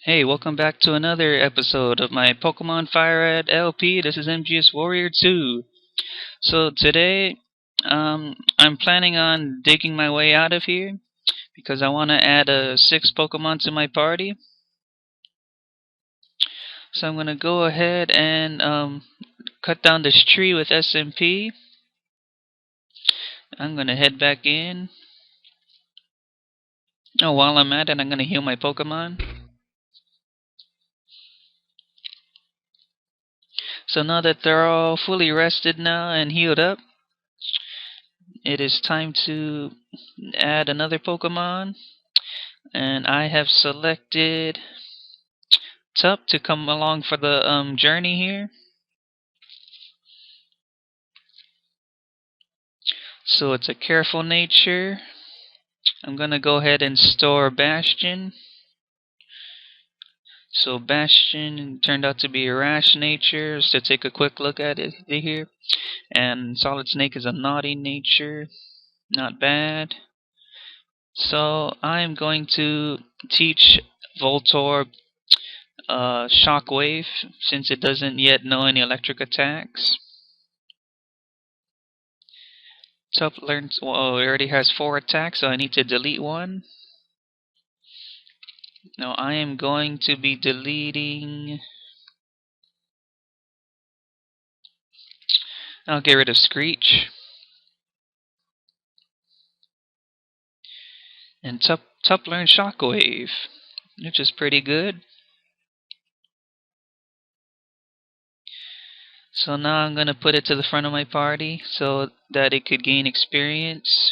Hey, welcome back to another episode of my Pokemon FireRed LP. This is MGS Warrior 2. So today, I'm planning on digging my way out of here because I want to add 6 Pokemon to my party. So I'm going to go ahead and cut down this tree with SMP. I'm going to head back in. Oh, while I'm at it, I'm going to heal my Pokemon. So now that they're all fully rested now and healed up, it is time to add another Pokemon. And I have selected Tup to come along for the journey here. So it's a careful nature. I'm gonna go ahead and store Bastion. So Bastion turned out to be a rash nature. So take a quick look at it here. And Solid Snake is a naughty nature. Not bad. So I'm going to teach Voltorb Shockwave since it doesn't yet know any electric attacks. Tup learns. Well, it already has 4 attacks, so I need to delete one. Now I am going to be deleting. I'll get rid of Screech. And Tup learns Shockwave, which is pretty good. So now I'm going to put it to the front of my party so that it could gain experience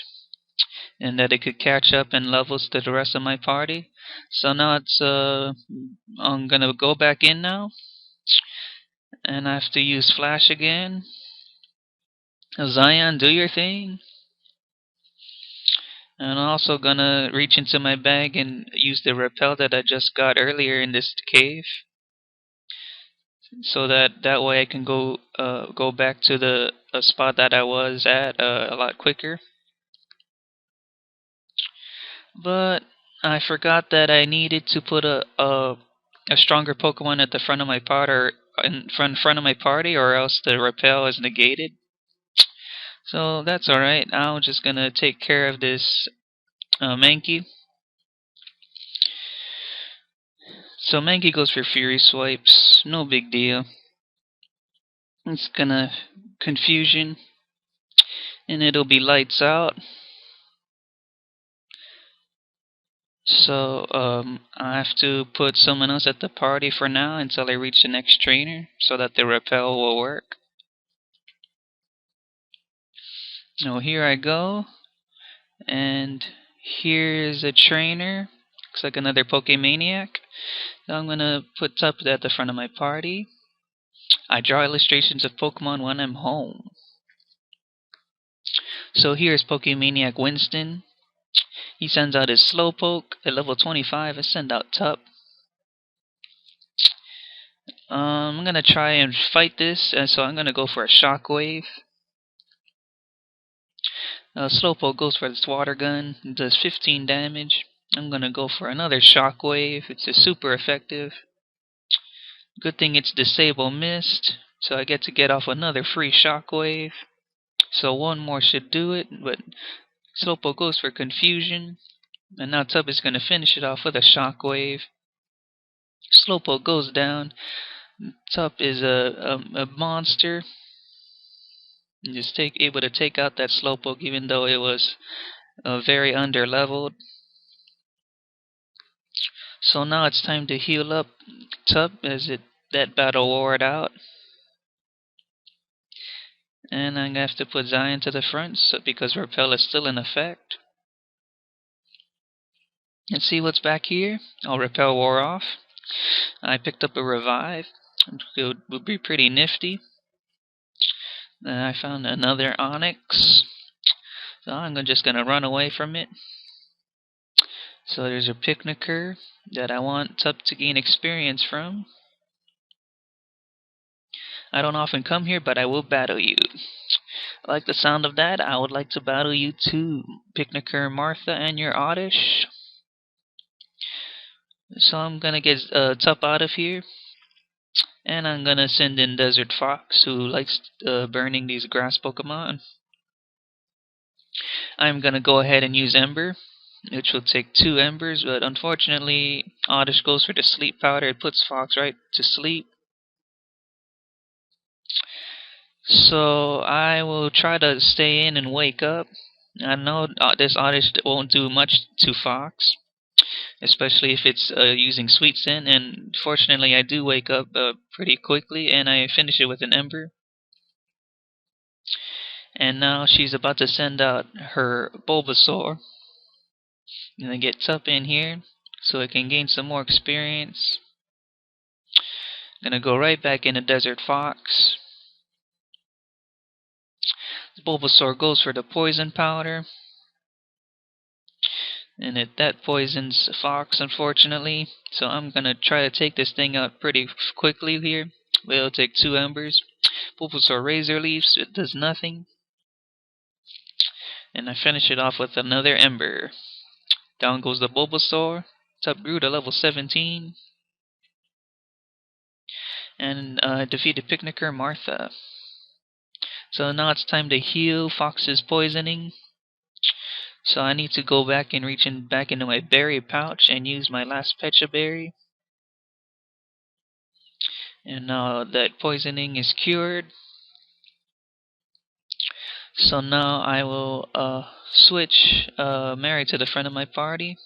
and that it could catch up in levels to the rest of my party. So now it's I'm going to go back in now and I have to use Flash again. Zion, do your thing. And I'm also gonna reach into my bag and use the repel that I just got earlier in this cave, so that way I can go back to the spot that I was at a lot quicker. But I forgot that I needed to put a stronger Pokemon at the front of my party, or in front of my party, or else the repel is negated. So that's alright. I'm just gonna take care of this Mankey. So Mankey goes for Fury Swipes, no big deal. It's gonna confusion, and it'll be lights out. So I have to put someone else at the party for now until I reach the next trainer, so that the repel will work. Now here I go, and here's a trainer. Looks like another Pokemaniac. So I'm gonna put Tup at the front of my party. I draw illustrations of Pokemon when I'm home. So here's Pokemaniac Winston. He sends out his Slowpoke at level 25. I send out Tup. I'm gonna try and fight this, so I'm gonna go for a Shockwave. Slowpoke goes for its Water Gun. It does 15 damage. I'm gonna go for another Shockwave. It's a super effective. Good thing it's Disable Mist, so I get off another free Shockwave. So one more should do it, but Slowpoke goes for Confusion. And now Tup is gonna finish it off with a Shockwave. Slowpoke goes down. Tup is a monster. And just able to take out that Slowpoke even though it was very underleveled. So now it's time to heal up Tup as that battle wore out. And I'm gonna have to put Zion to the front because Repel is still in effect. And see what's back here? Oh, Repel wore off. I picked up a Revive. It would be pretty nifty. Then I found another Onyx. So I'm just gonna run away from it. So there's a Picnicker that I want Tup to gain experience from. I don't often come here, but I will battle you. I like the sound of that. I would like to battle you too, Picnicker Martha and your Oddish. So I'm gonna get Tup out of here, and I'm gonna send in Desert Fox, who likes burning these grass Pokemon. I'm gonna go ahead and use Ember, which will take 2 Embers, but unfortunately Oddish goes for the Sleep Powder. It puts Fox right to sleep. So I will try to stay in and wake up. I know this Oddish won't do much to Fox, especially if it's using Sweet Scent, and fortunately I do wake up pretty quickly, and I finish it with an Ember. And now she's about to send out her Bulbasaur. And then get Tup in here so it can gain some more experience. Gonna go right back into Desert Fox. Bulbasaur goes for the poison powder. And that poisons Fox, unfortunately. So I'm gonna try to take this thing out pretty quickly here. It'll take 2 Embers. Bulbasaur Razor Leaves, it does nothing. And I finish it off with another Ember. Down goes the Bulbasaur. Tup grew to level 17. And defeated Picnicker Martha. So now it's time to heal Fox's poisoning. So I need to go back and reach back into my berry pouch and use my last Pecha Berry. And now that poisoning is cured. So now I will switch Mary to the front of my party.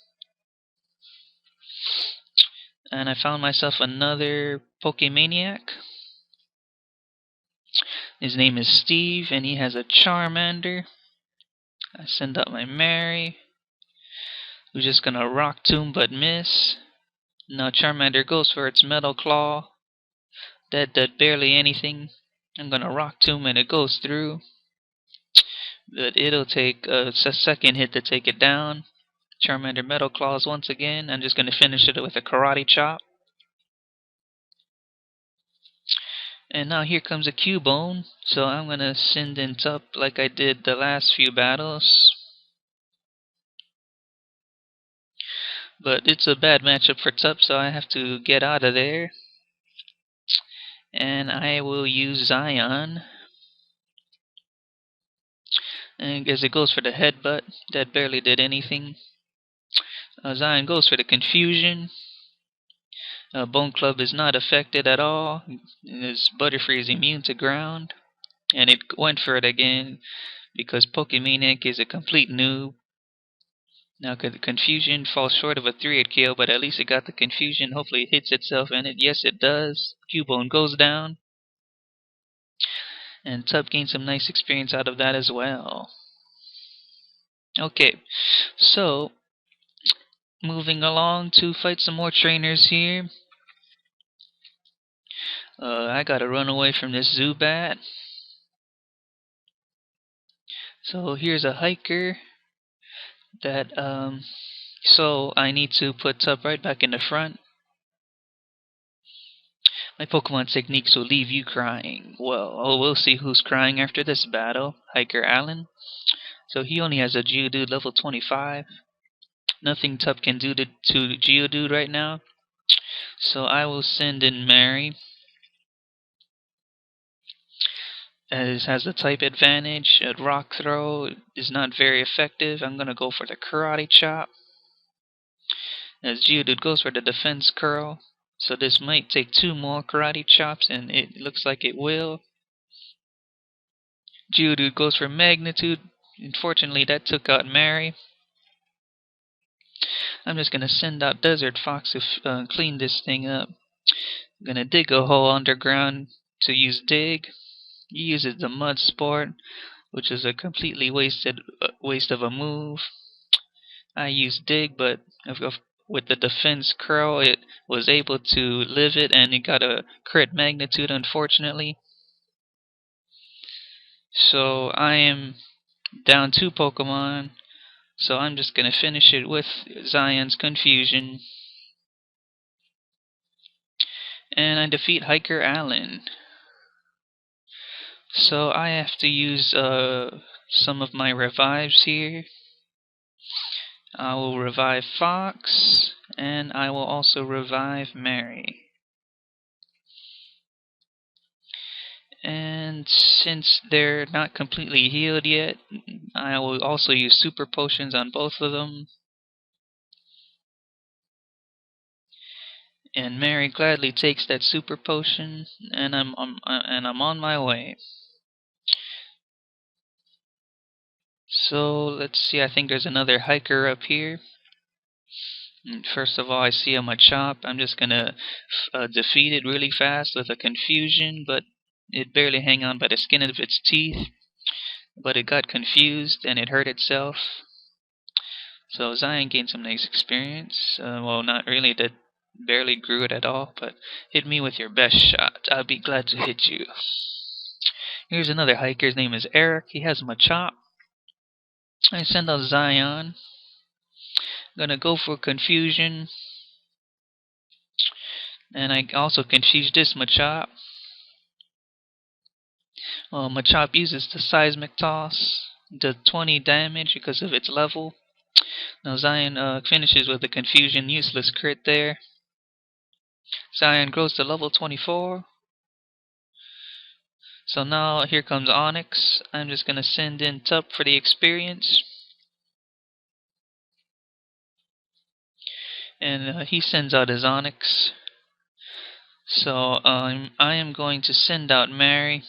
And I found myself another Pokemaniac. His name is Steve, and he has a Charmander. I send out my Mary, who's just gonna Rock Tomb but miss. Now Charmander goes for its Metal Claw. That did barely anything. I'm gonna Rock Tomb and it goes through. But it'll take a second hit to take it down. Charmander Metal Claws once again. I'm just gonna finish it with a Karate Chop. And now here comes a Cubone. So I'm gonna send in Tup like I did the last few battles. But it's a bad matchup for Tup, so I have to get out of there. And I will use Zion. And as it goes for the headbutt, that barely did anything. Zion goes for the confusion. Bone Club is not affected at all. As Butterfree is immune to ground. And it went for it again because Pokemaniac is a complete noob. Now confusion falls short of a 3-hit KO, but at least it got the confusion. Hopefully it hits itself in it. Yes, it does. Cubone goes down. And Tup gained some nice experience out of that as well. Okay, so moving along to fight some more trainers here. I gotta run away from this Zubat. So here's a hiker that so I need to put Tup right back in the front. My Pokemon techniques will leave you crying. Well, we'll see who's crying after this battle. Hiker Allen. So he only has a Geodude level 25. Nothing Tup can do to Geodude right now. So I will send in Mary. As has the type advantage. Rock Throw is not very effective. I'm gonna go for the Karate Chop. As Geodude goes for the Defense Curl. So this might take 2 more Karate Chops, and it looks like it will. Geodude goes for Magnitude. Unfortunately, that took out Mary. I'm just gonna send out Desert Fox to clean this thing up. I'm gonna dig a hole underground to use Dig. He uses the Mud Sport, which is a completely waste of a move. I used Dig, but with the Defense Curl, it was able to live it, and it got a crit Magnitude, unfortunately. So I am down 2 Pokemon. So I'm just gonna finish it with Zion's Confusion. And I defeat Hiker Allen. So I have to use some of my revives here. I will revive Fox, And I will also revive Mary. And since they're not completely healed yet, I will also use super potions on both of them. And Mary gladly takes that super potion, and I'm on my way. So let's see. I think there's another hiker up here. First of all, I see a Machop. I'm just gonna defeat it really fast with a confusion, but it barely hang on by the skin of its teeth. But it got confused and it hurt itself. So Zion gained some nice experience. Well, not really. That barely grew it at all. But hit me with your best shot. I'll be glad to hit you. Here's another hiker. His name is Eric. He has Machop. I send out Zion. Gonna go for confusion. And I also confuse this Machop. Well, Machop uses the Seismic Toss. Does 20 damage because of its level. Now Zion finishes with a confusion useless crit there. Zion grows to level 24. So now here comes Onyx. I'm just gonna send in Tup for the experience. And he sends out his Onyx. So I am going to send out Mary.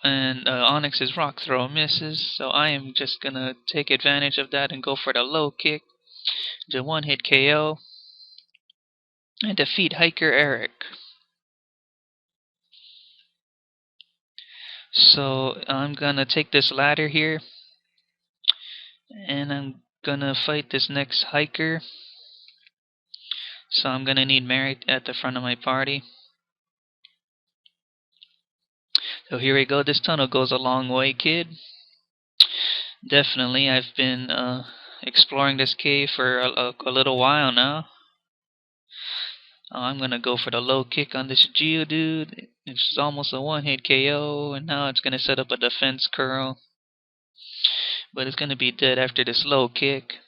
And Onyx's Rock Throw misses, so I am just gonna take advantage of that and go for the low kick. The one-hit KO. And defeat Hiker Eric. So I'm gonna take this ladder here. And I'm gonna fight this next hiker. So I'm gonna need Mary at the front of my party. So here we go. This tunnel goes a long way, kid. Definitely, I've been exploring this cave for a little while now. I'm gonna go for the low kick on this Geodude. It's almost a one-hit KO, and now it's gonna set up a defense curl. But it's gonna be dead after this low kick.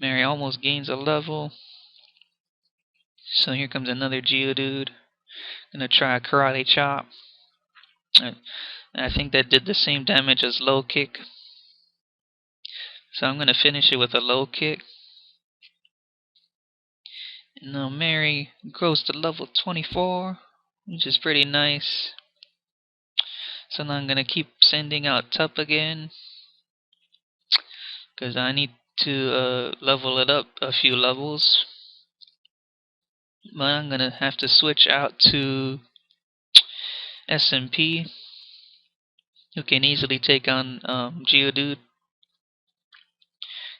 Mary almost gains a level. So here comes another Geodude. Gonna try a karate chop. I think that did the same damage as low kick. So I'm gonna finish it with a low kick. And now Mary grows to level 24, which is pretty nice. So now I'm gonna keep sending out Tup again, because I need to level it up a few levels. But I'm gonna have to switch out to SMP, who can easily take on Geodude.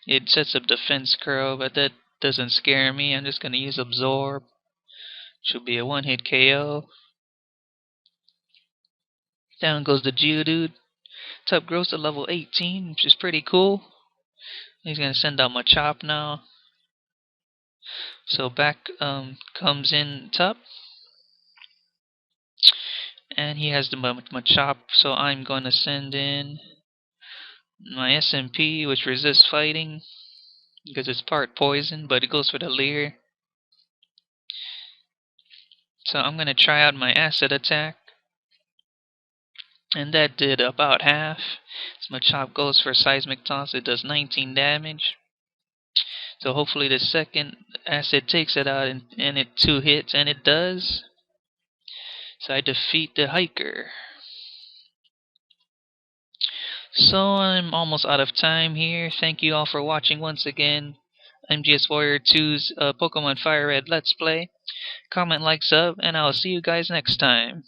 It sets up defense curl, but that doesn't scare me. I'm just gonna use Absorb. Should be a one-hit KO. Down goes the Geodude. Tup grows to level 18, which is pretty cool. He's gonna send out Machop now. So back comes in Tup. And he has the Machop, so I'm going to send in my SMP, which resists fighting, because it's part poison, but it goes for the Leer. So I'm going to try out my Acid Attack. And that did about half. So Machop goes for Seismic Toss, it does 19 damage. So hopefully the second Acid takes it out and it 2 hits, and it does. So I defeat the hiker. So I'm almost out of time here. Thank you all for watching once again. MGS Warrior 2's Pokemon FireRed Let's Play. Comment, like, sub, and I'll see you guys next time.